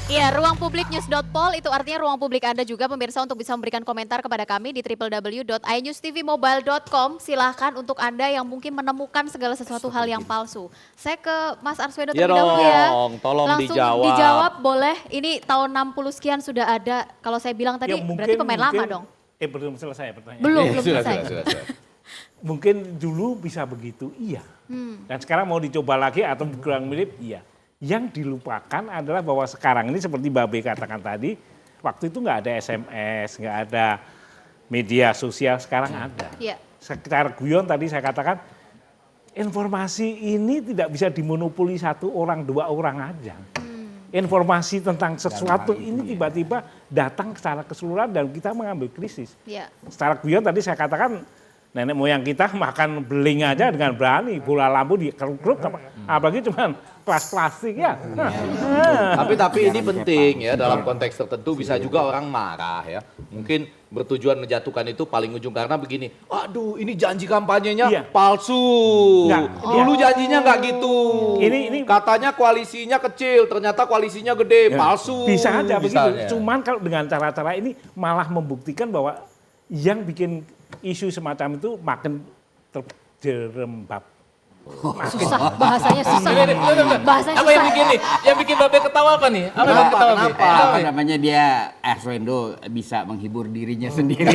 Iya, ruangpubliknews.pol itu artinya ruang publik Anda juga pemirsa untuk bisa memberikan komentar kepada kami di www.inewstvmobile.com. Silahkan untuk Anda yang mungkin menemukan segala sesuatu hal yang palsu. Saya ke Mas Arswendo terlebih dahulu ya. Tolong langsung dijawab. dijawab boleh. Ini tahun 60 sekian sudah ada. Kalau saya bilang tadi Ya, berarti pemain lama dong. Belum selesai pertanyaan. Belum Sudah. selesai. Mungkin dulu bisa begitu, iya. Dan sekarang mau dicoba lagi atau kurang mirip, iya. Yang dilupakan adalah bahwa sekarang ini seperti Mbak B katakan tadi, waktu itu nggak ada SMS, nggak ada media sosial, sekarang ada. Iya. Sekitar guyon tadi saya katakan, informasi ini tidak bisa dimonopoli satu orang, dua orang aja. Informasi tentang sesuatu ini tiba-tiba datang secara keseluruhan dan kita mengambil krisis. Iya. Secara guyon tadi saya katakan, nenek moyang kita makan beling aja dengan berani, bola lampu di keruk-keruk, apalagi cuman kelas plastik ya. Tapi ini penting ya, dalam konteks tertentu bisa juga orang marah ya. Mungkin bertujuan menjatuhkan itu paling ujung karena begini, aduh ini janji kampanyenya palsu. Dulu janjinya nggak gitu. Ini katanya koalisinya kecil, ternyata koalisinya gede, palsu. Bisa aja begitu. misalnya. Cuman kalau dengan cara-cara ini malah membuktikan bahwa yang bikin isu semacam itu makin terjerembab. Susah, bahasanya susah. Bahasanya Apa yang susah. bikin nih? Yang bikin Babe ketawa apa nih? Apa yang bikin ketawa Babe? Apa namanya dia Arswendo bisa menghibur dirinya sendiri.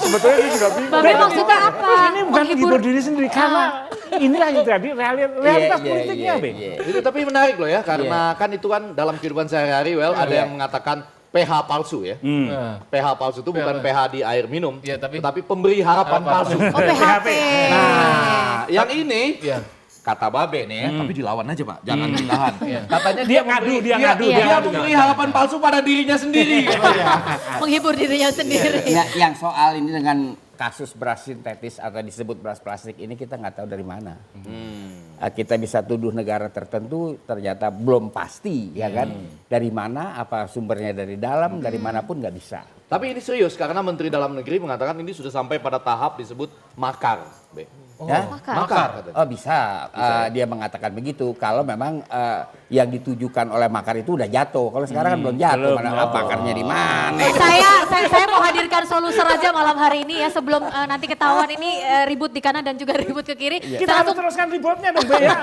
Sebetulnya ini juga bingung. Babe maksudnya apa? Ini bukan menghibur diri sendiri karena inilah yang terjadi realitas politiknya, Be. Itu tapi menarik loh ya, karena kan itu kan dalam kehidupan sehari-hari, ada yang mengatakan pH palsu ya. pH palsu itu bukan pH di air minum, Iya, tapi pemberi harapan palsu. Oh, PHP. Nah, yang ini Iya. kata Babe nih ya, tapi dilawan aja Pak, jangan ditahan. Katanya Dia ngadu, dia ngadu, dia dia memberi harapan palsu pada dirinya sendiri. Menghibur dirinya sendiri. Nah, yang soal ini dengan kasus beras sintetis atau disebut beras plastik ini kita nggak tahu dari mana. Kita bisa tuduh negara tertentu ternyata belum pasti ya kan. Dari mana, apa sumbernya dari dalam, dari manapun nggak bisa. Tapi ini serius karena Menteri Dalam Negeri mengatakan ini sudah sampai pada tahap disebut makar. Be. Ya? Makar. Oh bisa, dia mengatakan begitu kalau memang yang ditujukan oleh makar itu udah jatuh. Kalau sekarang kan belum jatuh, mana pakarnya di mana? Saya mau hadirkan soluser aja malam hari ini ya sebelum nanti ketahuan ini ribut di kanan dan juga ribut ke kiri. Kita harus teruskan ributnya dong, Be ya.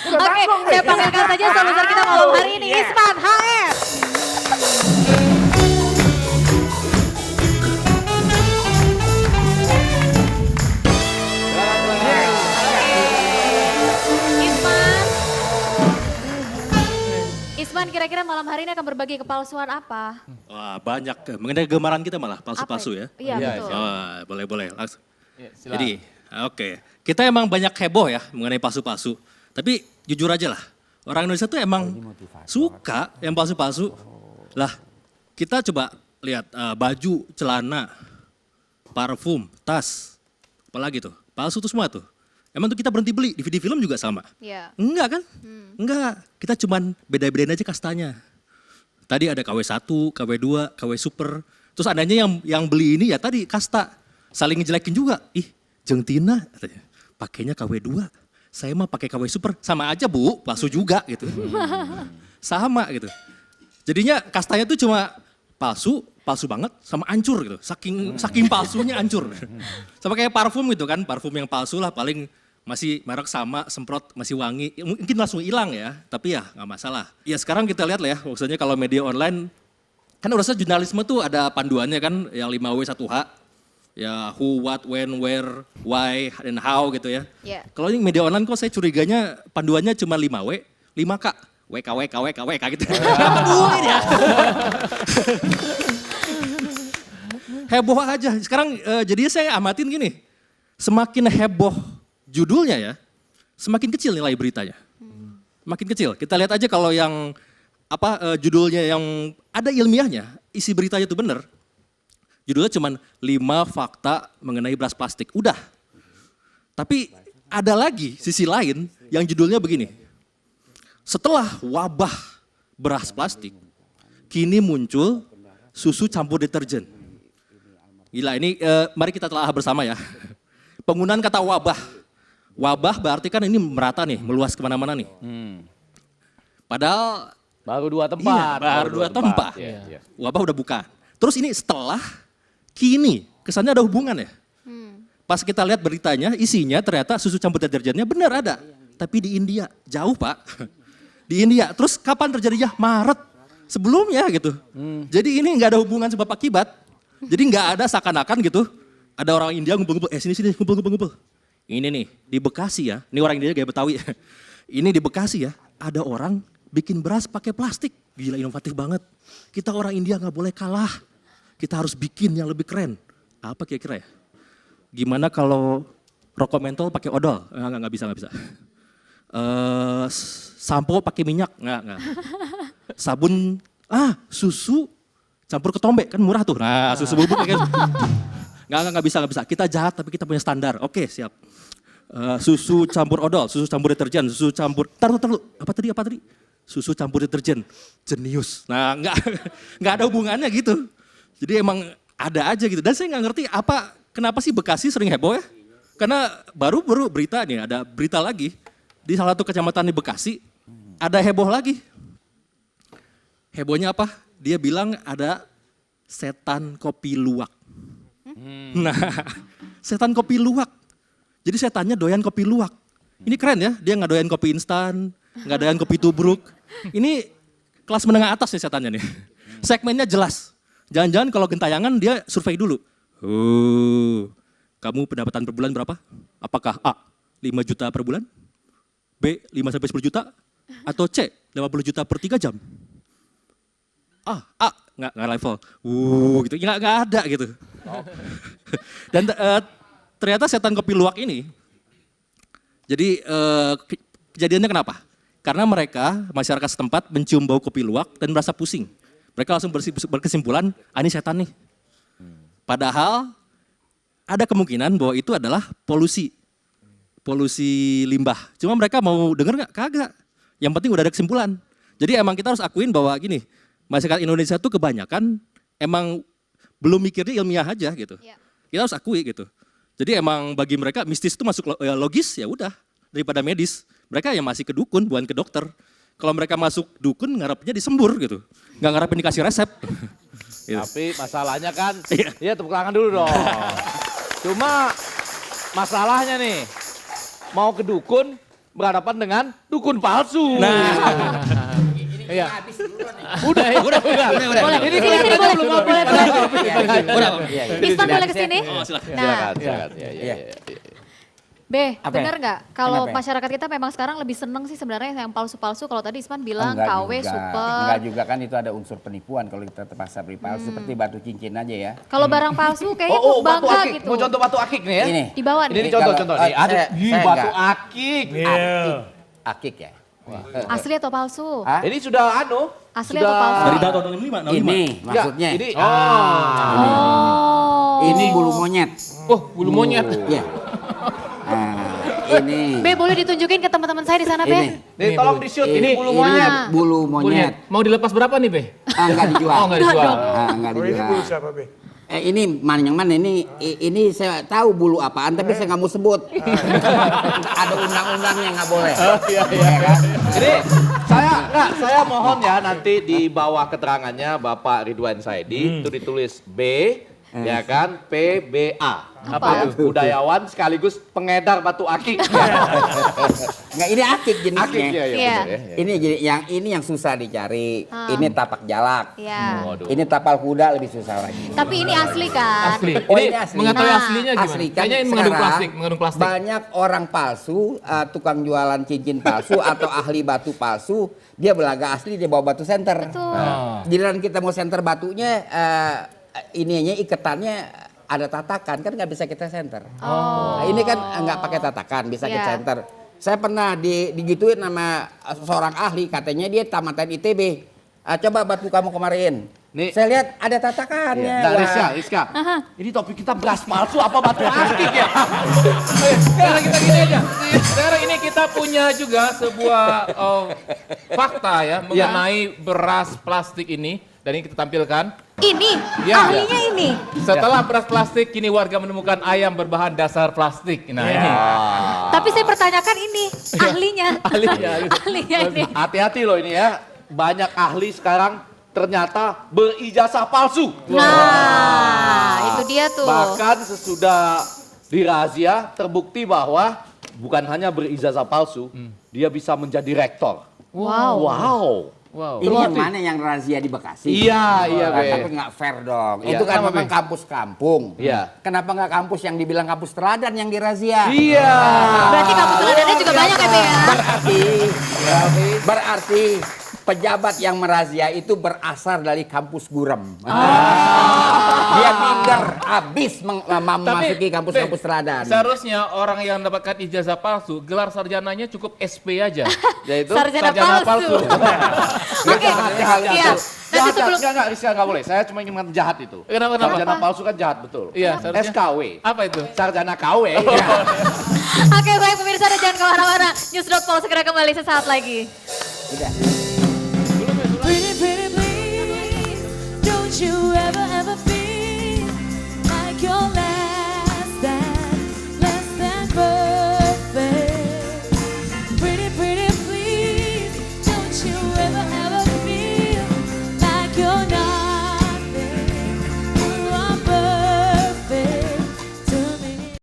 Oke, saya panggilkan saja soluser kita malam hari ini, Isman HS. Isman, kira-kira malam hari ini akan berbagi kepalsuan apa? Wah, banyak. Mengenai kegemaran kita malah palsu-palsu ya. Iya, betul. Boleh. Langsung. Jadi, oke. Kita emang banyak heboh ya mengenai palsu-palsu. Tapi jujur aja lah, orang Indonesia tuh emang suka yang palsu-palsu. Lah, kita coba lihat baju, celana, parfum, tas, apalagi tuh. Palsu tuh semua tuh. Emang tuh kita berhenti beli, DVD film juga sama. Iya. Enggak kan? Enggak, kita cuman beda-bedain aja kastanya. Tadi ada KW1, KW2, KW Super. Terus adanya yang beli ini ya tadi kasta. Saling ngejelekin juga. Ih, Jeng Tina katanya, pakainya KW2. Saya mah pakai KW Super. Sama aja Bu, palsu juga gitu. Sama gitu. Jadinya kastanya tuh cuma palsu banget sama hancur gitu. Saking palsunya hancur. Sama kayak parfum gitu kan, parfum yang palsu lah paling masih merek sama, semprot masih wangi, mungkin langsung hilang ya, tapi ya nggak masalah. Ya sekarang kita lihat lah ya, maksudnya kalau media online, kan urusnya jurnalisme tuh ada panduannya kan, yang 5W 1H, ya who, what, when, where, why, and how gitu ya. Yeah. Kalau yang media online kok saya curiganya panduannya cuma 5W, 5K, WK gitu. Tungguin ya. Heboh aja, sekarang jadinya saya amatin gini, semakin heboh judulnya ya, semakin kecil nilai beritanya. Makin kecil. Kita lihat aja kalau yang judulnya yang ada ilmiahnya, isi beritanya itu benar. Judulnya cuma 5 fakta mengenai beras plastik. Udah. Tapi ada lagi sisi lain yang judulnya begini. Setelah wabah beras plastik, kini muncul susu campur deterjen. Gila ini mari kita telah bersama ya. Penggunaan kata wabah. Wabah berarti kan ini merata nih, meluas kemana-mana nih. Padahal Baru 2 tempat. iya, baru 2 tempat. Iya. Wabah udah buka. Terus ini setelah, kini kesannya ada hubungan ya. Pas kita lihat beritanya, isinya ternyata susu campur deterjennya benar ada. Tapi di India, jauh Pak. Di India, terus kapan terjadinya? Maret. Sebelumnya gitu. Jadi ini nggak ada hubungan sebab akibat. Jadi nggak ada seakan-akan gitu. Ada orang India ngumpul-ngumpul, sini ngumpul-ngumpul. Ini nih, di Bekasi ya, ini orang India gaya Betawi. Ini di Bekasi ya, ada orang bikin beras pakai plastik. Gila inovatif banget. Kita orang India nggak boleh kalah. Kita harus bikin yang lebih keren. Apa kira-kira ya? Gimana kalau rokok mentol pakai odol? Nggak bisa. Sampo pakai minyak? Nggak. Sabun, susu campur ketombe, kan murah tuh. Nah, susu bubuk kan. Nggak bisa. Kita jahat tapi kita punya standar. Oke, siap. Susu campur odol, susu campur deterjen, susu campur, tar lu. Apa tadi? Susu campur deterjen, jenius. Nah, nggak ada hubungannya gitu. Jadi emang ada aja gitu. Dan saya nggak ngerti kenapa sih Bekasi sering heboh ya? Karena baru berita nih, ada berita lagi di salah satu kecamatan di Bekasi ada heboh lagi. Hebohnya apa? Dia bilang ada setan kopi luwak. Nah, setan kopi luwak. Jadi setannya doyan kopi luwak. Ini keren ya, dia nggak doyan kopi instan, nggak doyan kopi tubruk. Ini kelas menengah atas nih setannya nih. Segmennya jelas. Jangan-jangan kalau gentayangan dia survei dulu. Kamu pendapatan per bulan berapa? Apakah A, 5 juta per bulan? B, 5-10 juta? Atau C, 50 juta per 3 jam? A, nggak level. Gitu, nggak ada gitu. Dan ternyata setan kopi luwak ini, jadi kejadiannya kenapa? Karena masyarakat setempat mencium bau kopi luwak dan merasa pusing. Mereka langsung berkesimpulan, ini setan nih. Padahal ada kemungkinan bahwa itu adalah polusi limbah. Cuma mereka mau denger nggak? Kagak. Yang penting udah ada kesimpulan. Jadi emang kita harus akuin bahwa gini, masyarakat Indonesia tuh kebanyakan emang belum mikirnya ilmiah aja gitu. Kita harus akui gitu. Jadi emang bagi mereka mistis itu masuk logis ya udah daripada medis. Mereka yang masih ke dukun bukan ke dokter. Kalau mereka masuk dukun ngarepnya disembur gitu. Nggak ngarepin dikasih resep. Gitu. Tapi masalahnya kan, ya tepuk tangan dulu dong. Cuma masalahnya nih, mau ke dukun berhadapan dengan dukun palsu. Iya. Udah. Boleh, Ini sini boleh. Udah. Piston boleh kesini? Silakan. Nah, Silakan. Iya. B, Apa benar ya? nggak? Kalau Kenapa ya? masyarakat kita memang sekarang lebih seneng sih sebenarnya yang palsu-palsu. Kalau tadi Isman bilang Enggak KW, juga. super. Enggak juga kan itu ada unsur penipuan kalau kita terpaksa beli palsu seperti batu cincin aja ya. Kalau barang palsu kayaknya Batu bangga akik. gitu. Mau contoh batu akik nih ya? Ini. Di bawah Ini nih. contoh nih. Ada saya batu enggak. akik. Akik ya. Asli atau palsu? Hah? Ini sudah Asli atau palsu? Dari tahun 65, 65. Ini maksudnya. Ini. Ini bulu monyet. Oh, bulu monyet. Iya. Ini. B, boleh ditunjukin ke teman-teman saya di sana, B? Nih tolong di shoot ini bulu monyet. Bulu monyet. Mau dilepas berapa nih, Be? Enggak dijual. Oh, enggak dijual. Enggak Oh, ini dijual. bulu siapa, Be? Ini yang mana ini saya tahu bulu apaan tapi saya nggak mau sebut. Ada undang-undangnya nggak boleh. Iya. Jadi saya mohon ya nanti di bawah keterangannya Bapak Ridwan Saidi itu ditulis B ya kan PBA. Apa? Budayawan sekaligus pengedar batu akik. Nggak ini akik jenisnya. Akik ya. Iya. bener ya. Ini jadi yang susah dicari. Ini tapak jalak. Iya. Waduh. Ini tapal kuda lebih susah lagi. Tapi ini asli kan? Asli. Oh, Ini ini asli. mengetahui Nah, aslinya gimana? Asli kan Kayaknya ini mengandung sekarang plastik. banyak orang palsu, tukang jualan cincin palsu atau ahli batu palsu, dia belaga asli dia bawa batu senter. Betul. Giliran kita mau senter batunya, ininya iketannya ada tatakan kan nggak bisa kita senter. Nah, ini kan nggak pakai tatakan bisa kita Iya. senter. Saya pernah digituin sama seorang ahli katanya dia tamatan ITB. Coba batu kamu kemarin. Nih. Saya lihat ada tatakannya. Nah, Wah. Rizka. Ini topik kita beras palsu apa batu akik ya? Sekarang kita gini aja. Sekarang ini kita punya juga sebuah fakta ya mengenai beras plastik ini. Dan ini kita tampilkan. Ini, Ya. ahlinya ini. Setelah beras plastik, kini warga menemukan ayam berbahan dasar plastik. Nah ini. Tapi saya pertanyakan ini, ahlinya. Ahlinya. Ahlinya ini. Hati-hati loh ini ya, banyak ahli sekarang ternyata berijazah palsu. Nah, itu dia tuh. Bahkan sesudah dirazia terbukti bahwa bukan hanya berijazah palsu, dia bisa menjadi rektor. Wow. Wow. Ini yang mana yang razia di Bekasi? Iya, iya, Be. Tapi nggak fair dong. Iya. Itu kan Kenapa, memang Be? kampus kampung. Iya. Kenapa nggak kampus yang dibilang kampus teladan yang dirazia? Iya. Berarti kampus teladannya juga banyak ya, Be, ya? Berarti pejabat yang merazia itu berasal dari kampus Gurem. Dia minder habis memasuki kampus-kampus teladan. Seharusnya orang yang mendapatkan ijazah palsu, gelar sarjananya cukup SP aja. Yaitu Sarjana palsu. Oke, iya. Nanti sebelum enggak, Rizka nggak boleh. Saya cuma ingin jahat itu. Kenapa? Sarjana palsu kan jahat betul. Iya, seharusnya. SKW. Apa itu? Sarjana KW. Oke, baik pemirsa, jangan kemana-mana. News.pol segera kembali sesaat lagi. Udah.